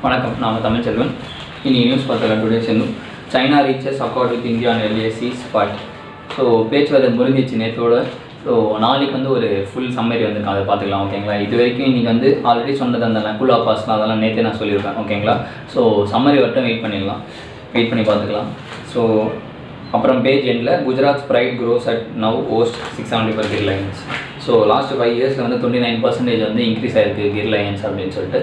வணக்கம், நான் தமிழ் செல்வன். இனி நியூஸ் பார்த்தலாம். டுடே செல்லும் China reaches accord with India and LAC spot. So பேச்சுவார்த்தை முடிஞ்சிச்சு நேற்றோட. ஸோ நாளைக்கு ஒரு ஃபுல் சம்மரி வந்திருக்கேன், அதை பார்த்துக்கலாம். ஓகேங்களா? இது வரைக்கும் இன்றைக்கி ஆல்ரெடி சொன்னது அந்த நகுலா பாஸ்லாம் அதெல்லாம் நேற்றே நான் சொல்லியிருக்கேன். ஓகேங்களா? ஸோ சம்மரி வரட்டும், வெயிட் பண்ணி பார்த்துக்கலாம். ஸோ அப்புறம் பேஜ் எண்டில் Gujarat spread across at now ஓஸ்ட் 670 கிர் லைன்ஸ். ஸோ லாஸ்ட் 5 இயர்ஸில் 29% இன்க்ரீஸ் ஆகிருக்கு கிர் லைன்ஸ் அப்படின்னு சொல்லிட்டு.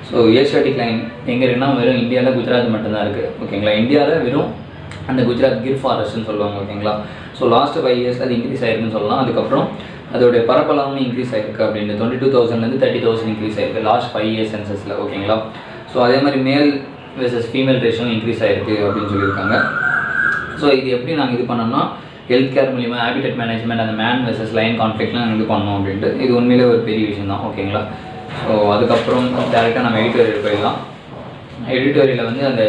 ஸோ ஏஷியாட்டிக் லைன் எங்கே இருக்குன்னா வெறும் இந்தியாவில் குஜராத் மட்டும்தான் இருக்குது. ஓகேங்களா? இந்தியாவில் வெறும் அந்த குஜராத் கிர் ஃபாரஸ்ட்னு சொல்லுவாங்க. ஓகேங்களா? ஸோ லாஸ்ட் 5 இயர்ஸில் அது இன்க்ரீஸ் ஆகிருக்குன்னு சொல்லலாம். அதுக்கப்புறம் அதோடைய பரப்பளவும் இன்க்ரீஸ் ஆகிருக்கு அப்படின்னு 22,000 30,000 இன்க்ரீஸ் ஆகிருக்கு லாஸ்ட் 5 இயர்ஸ் சென்சஸில். ஓகேங்களா? ஸோ அதே மாதிரி மேல் வெர்சஸ் ஃபீமேல் ரேஷியோ இன்க்ரீஸ் ஆகிருக்கு அப்படின்னு சொல்லியிருக்காங்க. ஸோ இது எப்படி நாங்கள் இது பண்ணோம்னா ஹெல்த் கேர் மூலிமா ஹேபிட்டட் மேனேஜ்மெண்ட், அந்த மேன் வெர்சஸ் லைன் கான்ஃப்ளிக்ட்லாம் நாங்கள் இது பண்ணோம் அப்படின்ட்டு. இது உண்மையிலே ஒரு பெரிய விஷயம் தான். ஓகேங்களா? ஸோ அதுக்கப்புறம் டேரெக்டாக நம்ம எடிட்டோரியல் போயிடலாம். எடிட்டோரியலில் அந்த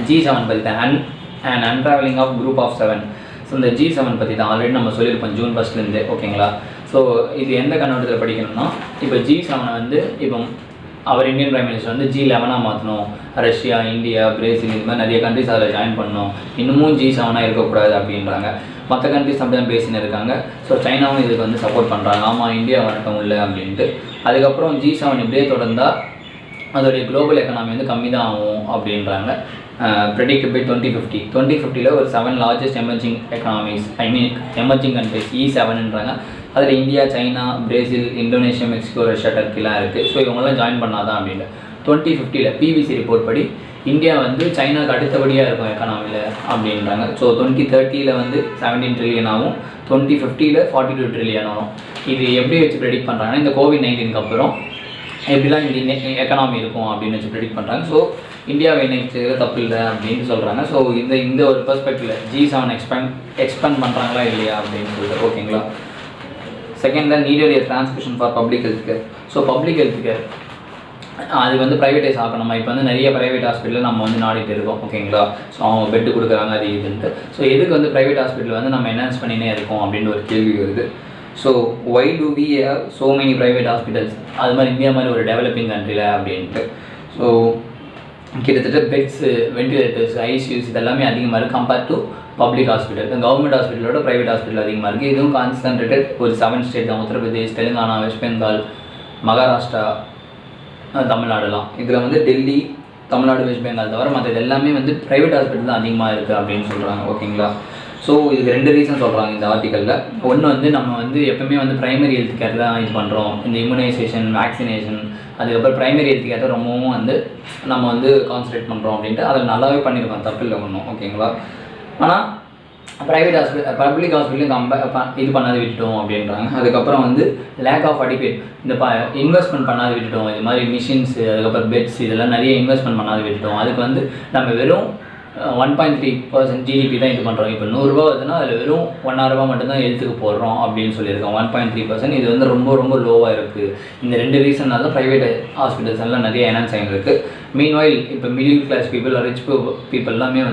G7 பற்றி தான், and unravelling of group of 7. So இந்த G7 பற்றி தான் ஆல்ரெடி நம்ம சொல்லியிருப்போம் ஜூன் 1 ஓகேங்களா? ஸோ இது எந்த கண்ணோட்டத்தில் படிக்கணும்னா, இப்போ G7 இப்போ அவர் இந்தியன் பிரைம் மினிஸ்டர் G11 மாற்றணும். ரஷ்யா, இந்தியா, பிரேசில் இது மாதிரி நிறைய கண்ட்ரிஸ் அதில் ஜாயின் பண்ணணும். இன்னமும் G7 இருக்கக்கூடாது அப்படின்றாங்க. மற்ற கண்ட்ரிஸ் அப்படி தான் பேசின்னு இருக்காங்க. ஸோ சைனாவும் இதுக்கு சப்போர்ட் பண்ணுறாங்க. ஆமாம், இந்தியா வரட்டும் இல்லை அப்படின்ட்டு. அதுக்கப்புறம் G7 இப்படியே தொடர்ந்தால் அதோடைய குளோபல் எக்கனாமி கம்மி தான் ஆகும் அப்படின்றாங்க. ப்ரெடிக்ட் பை 2050 ஒரு 7 largest emerging economies, emerging countries E7ன்றாங்க. அதில் India, China, Brazil, Indonesia, Mexico, Russia, டர்க்கிலாம் இருக்குது. ஸோ இவங்கெல்லாம் ஜாயின் பண்ணாதான் அப்படின்னு 2050 PVC ரிப்போர்ட் படி இந்தியா சைனாவுக்கு அடுத்தபடியாக இருக்கும் எக்கனாமியில் அப்படின்றாங்க. ஸோ 2030 17 ட்ரில்லியன் ஆகும், 2050 42 ட்ரில்லியன் ஆகும். இது எப்படி வச்சு ப்ரெடிக்ட் பண்ணுறாங்கன்னா, இந்த கோவிட்-19 அப்புறம் எப்படிலாம் இந்த எக்கனாமி இருக்கும் அப்படின்னு வச்சு ப்ரெடிக்ட் பண்ணுறாங்க. ஸோ இந்தியாவை இணைச்சது தப்பு இல்லை அப்படின்னு சொல்கிறாங்க. ஸோ இந்த ஒரு பெர்ஸ்பெக்டிவில் G7 எக்ஸ்பேண்ட் பண்ணுறாங்களா இல்லையா அப்படின்னு சொல்லிட்டு. ஓகேங்களா? செகண்டில் needed A transmission for public health care. So public health care அது ப்ரைவேட்டைஸ் ஆகணும். இப்போ நிறைய ப்ரைவேட் ஹாஸ்பிட்டலில் நம்ம நாடிட்டு இருக்கோம். ஓகேங்களா? ஸோ அவங்க பெட்டு கொடுக்குறாங்க, அது இதுன்ட்டு. ஸோ எதுக்கு ப்ரைவேட் ஹாஸ்பிட்டல் நம்ம என்ஹான்ஸ் பண்ணினே இருக்கோம் அப்படின்னு ஒரு கேள்வி வருது. So why do we have so many private hospitals, அது மாதிரி இந்தியா மாதிரி ஒரு டெவலப்பிங் கண்ட்ரியில் அப்படின்ட்டு. ஸோ கிட்டத்தட்ட பெட்ஸு, வென்டிலேட்டர்ஸ், ஐசியூஸ் இதெல்லாமே அதிகமாக இருக்குது compared to public hospital. Government ஹாஸ்பிட்டலோட private hospital அதிகமாக இருக்குது. இதுவும் கான்சன்ட்ரேட்டட் ஒரு 7 ஸ்டேட் தான். உத்தரப்பிரதேஷ், தெலுங்கானா, வெஸ்ட் பெங்கால், மகாராஷ்டிரா, தமிழ்நாடுலாம். இதில் டெல்லி, தமிழ்நாடு, வெஸ்ட் பெங்கால் தவிர மற்ற இது எல்லாமே ப்ரைவேட் ஹாஸ்பிட்டல் தான் அதிகமாக இருக்குது அப்படின்னு சொல்கிறாங்க. ஓகேங்களா? ஸோ இதுக்கு 2 ரீசன் சொல்கிறாங்க இந்த ஆர்டிக்கலில். ஒன்று நம்ம எப்பவுமே ப்ரைமரி ஹெல்த் கேர் தான் இது பண்ணுறோம். இந்த இம்யூனைசேஷன், வேக்சினேஷன், அதுக்கப்புறம் ப்ரைமரி ஹெல்த் கேர் தான் ரொம்பவும் நம்ம கான்சன்ட்ரேட் பண்ணுறோம் அப்படின்ட்டு. அதில் நல்லாவே பண்ணியிருக்கோம், தப்பு இல்லை ஒன்றும். ஓகேங்களா? ஆனால் ப்ரைவேட் ஹாஸ்பிட்டல், பப்ளிக் ஹாஸ்பிட்டலும் இது பண்ணாது விட்டுட்டோம் அப்படின்றாங்க. அதுக்கப்புறம் லேக் ஆஃப் அடிபேட், இந்த இன்வெஸ்ட்மெண்ட் பண்ணாது விட்டுட்டோம். இது மாதிரி மிஷின்ஸு, அதுக்கப்புறம் பெட்ஸ் இதெல்லாம் நிறைய இன்வெஸ்ட்மெண்ட் பண்ணாது விட்டுட்டோம். அதுக்கு நம்ம வெறும் 1.3% GDP தான் இது பண்ணுறோம். இப்போ 100 ரூபா வருதுன்னா அதில் வெறும் 1.5 ரூபா மட்டும்தான் ஹெல்த்துக்கு போடுறோம் அப்படின்னு சொல்லியிருக்கோம். 1.3% இது ரொம்ப ரொம்ப லோவாக இருக்குது. இந்த 2 ரீசனால் தான் ப்ரைவேட் ஹாஸ்பிட்டல்ஸ் எல்லாம் நிறைய என்ஹான்ஸ் ஆகிருக்கு. மீன்வைல் இப்போ middle class people, rich people எல்லாமே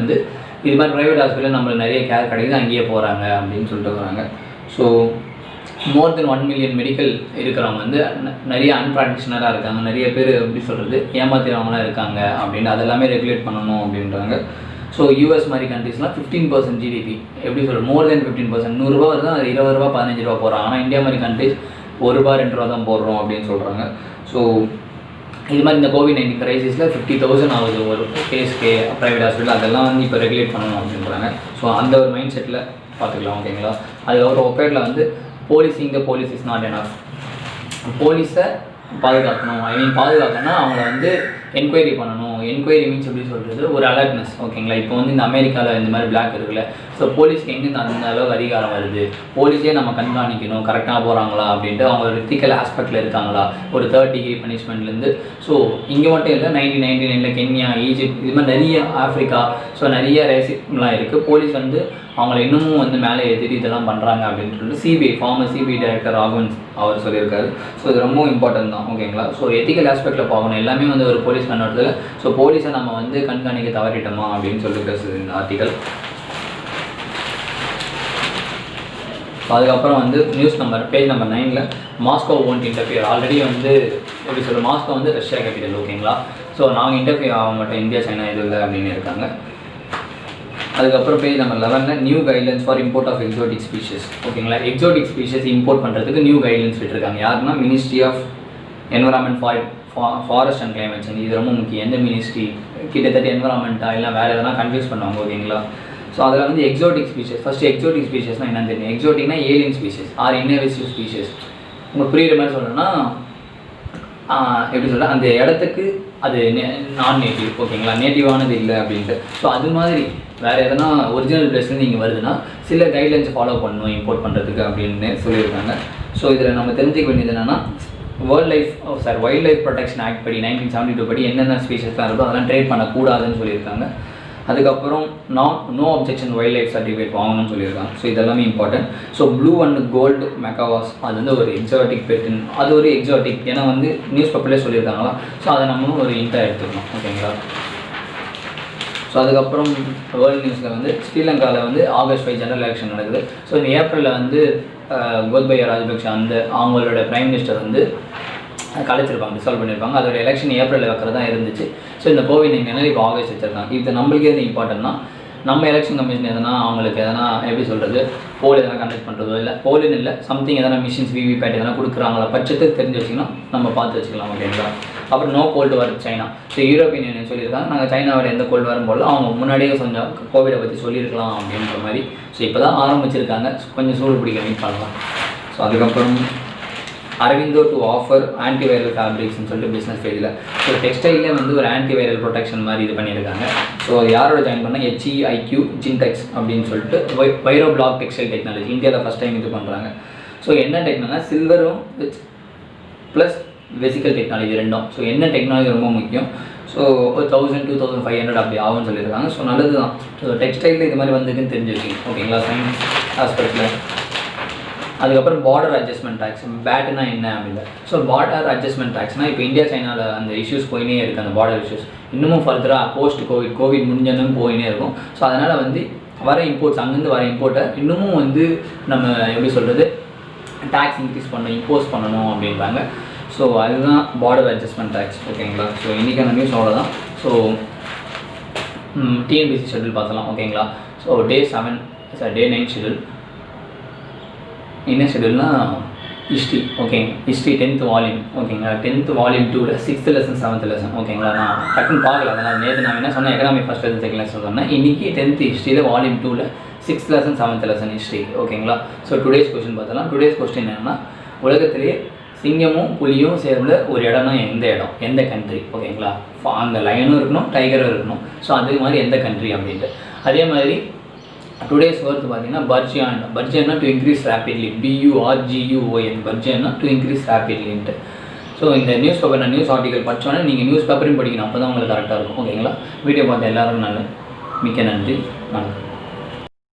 இது மாதிரி ப்ரைவேட் ஹாஸ்பிட்டல் நம்மளுக்கு நிறைய கேர் கிடைக்குது, அங்கேயே போகிறாங்க அப்படின்னு சொல்லிட்டு வராங்க. ஸோ மோர் தென் 1 மில்லியன் மெடிக்கல் இருக்கிறவங்க நிறைய அன்பிராக்டிஷனராக இருக்காங்க. நிறைய பேர் எப்படி சொல்கிறது, ஏமாத்திரவங்களாம் இருக்காங்க அப்படின்னு. அதெல்லாமே ரெகுலேட் பண்ணணும் அப்படின்றாங்க. ஸோ யூஎஸ் மாதிரி கண்ட்ரிஸ்லாம் 15% GDP, எப்படி சொல்கிறது, மோர் தென் 15%. 100 ரூபா வருது, அது 20 ரூபா 15 ரூபா போகிறாங்க. ஆனால் இந்தியா மாதிரி கண்ட்ரிஸ் 1 ரூபா 2 ரூபா தான் போடுறோம் அப்படின்னு சொல்கிறாங்க. ஸோ இது மாதிரி இந்த கோவிட்-19 கிரைசிஸில் 50,000 ஆகுது ஒரு கேஸ்கே ப்ரைவேட் ஹாஸ்பிட்டல். அதெல்லாம் இப்போ ரெகுலேட் பண்ணணும் அப்படின்றாங்க. ஸோ அந்த ஒரு மைண்ட் செட்டில் பார்த்துக்கலாம். ஓகேங்களா? அதுக்கப்புறம் ஒப்பேட்டில் policing the police is not enough. போலீஸை பாதுகாக்கணும். பாதுகாக்கணும்னா அவங்கள என்கொயரி பண்ணணும். என்கொயரி மீன்ஸ் எப்படி சொல்கிறது, ஒரு அலர்ட்னஸ். ஓகேங்களா? இப்போ இந்த அமெரிக்காவில் இந்த மாதிரி பிளாக் இருக்குல்ல. ஸோ போலீஸ்க்கு எங்கேருந்து அந்த அளவுக்கு அதிகாரம் வருது, போலீஸே நம்ம கண்காணிக்கணும், கரெக்டாக போகிறாங்களா அப்படின்ட்டு. அவங்க ஒரு எத்திக்கல் ஆஸ்பெக்டில் இருக்காங்களா, ஒரு 3rd டிகிரி பனிஷ்மெண்ட்லேருந்து. ஸோ இங்கே மட்டும் இல்லை, 1999 கென்யா, ஈஜிப்ட், இது மாதிரி நிறைய ஆஃப்ரிக்கா, ஸோ நிறைய ரேசிம்லாம் இருக்குது. போலீஸ் அவங்கள இன்னமும் மேலே ஏற்றிட்டு இதெல்லாம் பண்ணுறாங்க அப்படின்னு சொல்லிட்டு CBI former CBI director Raghavan அவர் சொல்லியிருக்காரு. ஸோ இது ரொம்ப இம்பார்ட்டன்ட் தான். ஓகேங்களா? ஸோ எத்திக்கல் ஆஸ்பெக்டில் பார்க்கணும் எல்லாமே ஒரு போலீஸ் கண்ணோட்டத்தில். ஸோ போலீஸை நம்ம கண்காணிக்க தவறிட்டோமா அப்படின்னு சொல்லிட்டு பேசுது இந்த ஆர்டிக்கல். அதுக்கப்புறம் வந்து நியூஸ் நம்பர் பேஜ் நம்பர் 9ல் மாஸ்கோ ஓன்ட் இன்டர்ஃபியர். ஆல்ரெடி வந்து எப்படி சொல்ல, மாஸ்கோ வந்து ரஷ்யா கேபிட்டல், ஓகேங்களா. ஸோ நாங்கள் இன்டர்ஃபியர் ஆக மாட்டோம், இந்தியா சைனா இது இல்லை அப்படின்னு இருக்காங்க. அதுக்கப்புறம் பேஜ் நம்பர் 11ல் new guidelines for import of exotic species, ஓகேங்களா. எக்ஸோட்டிக் ஸ்பீஷஸ் இம்போர்ட் பண்ணுறதுக்கு நியூ கைட்லைன்ஸ் விட்டுருக்காங்க. யாருன்னா ministry of environment forest and climate change. இது ரொம்ப முக்கியம். எந்த மினிஸ்ட்ரி கிட்டத்தட்ட என்வரான்மெண்ட்டாக இல்லை வேறு எதனா கன்ஃபியூஸ் பண்ணுவாங்க, ஓகேங்களா. ஸோ அதில் வந்து எக்ஸோட்டிக் ஸ்பீஷஸ், ஃபஸ்ட்டு எக்ஸோட்டிக் ஸ்பீஷஸ்னால் என்னன்னு தெரியும். எக்ஸோட்டிக்னா alien species or innovative species. உங்களுக்கு புரியுற மாதிரி சொல்லணும்னா எப்படி சொல்கிறேன், அந்த இடத்துக்கு அது நான் நேட்டிவ், ஓகேங்களா, நேட்டிவானது இல்லை அப்படின்ட்டு. ஸோ அது மாதிரி வேறு எதனா ஒரிஜினல் பிளேஸ்லேருந்து இங்கே வருதுன்னா சில கைட்லைன்ஸை ஃபாலோ பண்ணணும் இம்போர்ட் பண்ணுறதுக்கு அப்படின்னு சொல்லியிருக்காங்க. ஸோ இதில் நம்ம தெரிஞ்சுக்க வேண்டியது என்னென்னா வைல்ட் லைஃப் ப்ரொடெக்ஷன் ஆக்ட் படி 1972 படி என்னென்ன ஸ்பீஷஸ்லாம் இருக்கோ அதெல்லாம் ட்ரேட் பண்ணக்கூடாதுன்னு சொல்லியிருக்காங்க. அதுக்கப்புறம் no objection wild life certificate வாங்கணும்னு சொல்லியிருக்காங்க. ஸோ இதெல்லாமே important. So blue and gold macaws அது வந்து ஒரு எக்ஸாட்டிக் பெட்டுன்னு, அது ஒரு எக்ஸாட்டிக், ஏன்னா வந்து நியூஸ் பேப்பர்லேயே சொல்லியிருக்காங்களா. ஸோ அதை நம்மளும் ஒரு இன்ட்டாக எடுத்துக்கணும், ஓகேங்களா. ஸோ அதுக்கப்புறம் வேர்ல்டு நியூஸில் வந்து ஸ்ரீலங்காவில் வந்து August 5 ஜெனரல் எலெக்ஷன் நடக்குது. ஸோ இந்த ஏப்ரலில் வந்து கோத்தபய ராஜபக்ஷ அவங்களோட பிரைம் மினிஸ்டர் வந்து கலைச்சிருப்பாங்க, டிசால்வ் பண்ணியிருப்பாங்க. அதோட எலெக்ஷன் ஏப்ரலில் வைக்கிறதா இருந்துச்சு. ஸோ இந்த கோவிட்-19 இப்போ ஆகஸ்ட் வச்சிருக்காங்க. இது நம்மளுக்கே எது இம்பார்ட்டன்ட்னா, நம்ம எலெக்ஷன் கமிஷன் எதனா அவங்களுக்கு எதனா எப்படி சொல்கிறது, போல் எதனா கண்டக்ட் பண்ணுறதோ இல்லை போலுன்னு இல்லை சம்திங் எதனா மிஷின்ஸ் விவிபேட் எதனா கொடுக்குறாங்களா பட்சத்துக்கு தெரிஞ்சு வச்சுக்கலாம், நம்ம பார்த்து வச்சுக்கலாம், ஓகேங்களா. அப்புறம் no cold war China. So European Union சொல்லியிருக்காங்க நாங்கள் சைனாவோட எந்த கோல்டு வாரும் போல, அவங்க முன்னாடியே கொஞ்சம் கோவிடை பற்றி சொல்லியிருக்கலாம் அப்படின்ற மாதிரி. ஸோ இப்போ தான் ஆரம்பிச்சிருக்காங்க, கொஞ்சம் சூடு பிடிக்க வெயிட் பண்ணலாம். ஸோ அதுக்கப்புறம் அரவிந்தோ டு ஆஃபர் ஆன்டிவைரல் ஃபேப்ரிக்ஸ்னு சொல்லிட்டு பிஸ்னஸ் பேஜில் ஸோ டெக்ஸ்டைலே வந்து ஒரு ஆன்டிவைரல் ப்ரொடெக்ஷன் மாதிரி இது பண்ணியிருக்காங்க. ஸோ யாரோட ஜாயின் பண்ணால் HEIQ ஜின்டெக்ஸ் அப்படின்னு சொல்லிட்டு வைரோ பிளாக் டெக்ஸ்டைல் டெக்னாலஜி இந்தியாவில் ஃபஸ்ட் டைம் இது பண்ணுறாங்க. ஸோ என்ன டெக்னாலஜி, சில்வரும் ப்ளஸ் வெசிக்கல் டெக்னாலஜி ரெண்டும். ஸோ என்ன டெக்னாலஜி ரொம்ப முக்கியம். ஸோ ஒரு 1000-2500 அப்படி ஆகும்னு சொல்லியிருக்காங்க. ஸோ நல்லது தான். ஸோ டெக்ஸ்டைலில் இது மாதிரி வந்துக்குன்னு தெரிஞ்சுருக்கீங்க, ஓகேங்களா, சயின்ஸ் ஆஸ்பெக்டில். அதுக்கப்புறம் பார்டர் அட்ஜஸ்ட்மெண்ட் டேக்ஸ், பேட்டுனா என்ன அப்படின்னு. ஸோ பார்டர் அட்ஜஸ்ட்மெண்ட் டேக்ஸ்னால் இப்போ இந்தியா சைனாவில் அந்த இஷ்யூஸ் போயினே இருக்குது, அந்த பார்டர் இஷ்யூஸ் இன்னமும் ஃபர்தராக போஸ்ட் கோவிட் முடிஞ்சதும் போயினே இருக்கும். ஸோ அதனால் வந்து வர இம்போர்ட்ஸ் அங்கேருந்து வர இம்போர்ட்டை இன்னமும் வந்து நம்ம எப்படி சொல்கிறது டேக்ஸ் இன்க்ரீஸ் பண்ணணும், இம்போஸ் பண்ணணும் அப்படின்றாங்க. ஸோ அதுதான் பார்டர் அட்ஜஸ்ட்மெண்ட் டேக்ஸ், ஓகேங்களா. ஸோ இன்றைக்கான நியூஸ் அவ்வளோதான். ஸோ TNPSC ஷெட்யூல் பார்த்தலாம், ஓகேங்களா. So day 9 schedule. என்ன ஷெட்யூல்னா ஹிஸ்ட்ரி, ஓகேங்க. ஹிஸ்ட்ரி 10th வால்யூம், ஓகேங்களா. 10th வால்யூம் 2ல் 6th லெசன் 7th லெசன், ஓகேங்களா. நான் டக்குன்னு பார்க்கல, அதனால் நேற்று நான் என்ன சொன்னேன், economic first lesson second lesson சொன்னேன். இன்றைக்கி 10th ஹிஸ்ட்ரியில் வால்யூம் 2ல் 6th lesson 7th lesson history, ஓகேங்களா. ஸோ டுடேஸ் கொஸ்டின் பார்த்தலாம். டுடேஸ் கொஸ்டின் என்னென்னா, உலகத்திலேயே சிங்கமும் புலியும் சேர்ந்த ஒரு இடம்னா எந்த இடம், எந்த கண்ட்ரி, ஓகேங்களா. அங்கே லயனும் இருக்கணும், டைகரும் இருக்கணும். ஸோ அது மாதிரி எந்த கண்ட்ரி அப்படின்ட்டு. அதே மாதிரி டுடேஸ் வேர்த் பார்த்தீங்கன்னா பர்ஜியானா டு இன்க்ரீஸ் ரேப்பிட்லி, BURGUON, பர்ஜியானா டு இன்க்ரீஸ் ரேப்பிட்லின்ட்டு. ஸோ இந்த நியூஸ் பேப்பர் நான் நியூஸ் ஆர்டிகல் படித்தோன்னே நீங்கள் நியூஸ் பேப்பரையும் படிக்கணும், அப்போ தான் உங்களுக்கு கரெக்டாக இருக்கும், ஓகேங்களா. வீடியோ பார்த்த எல்லாரும் மிக்க நன்றி, வணக்கம்.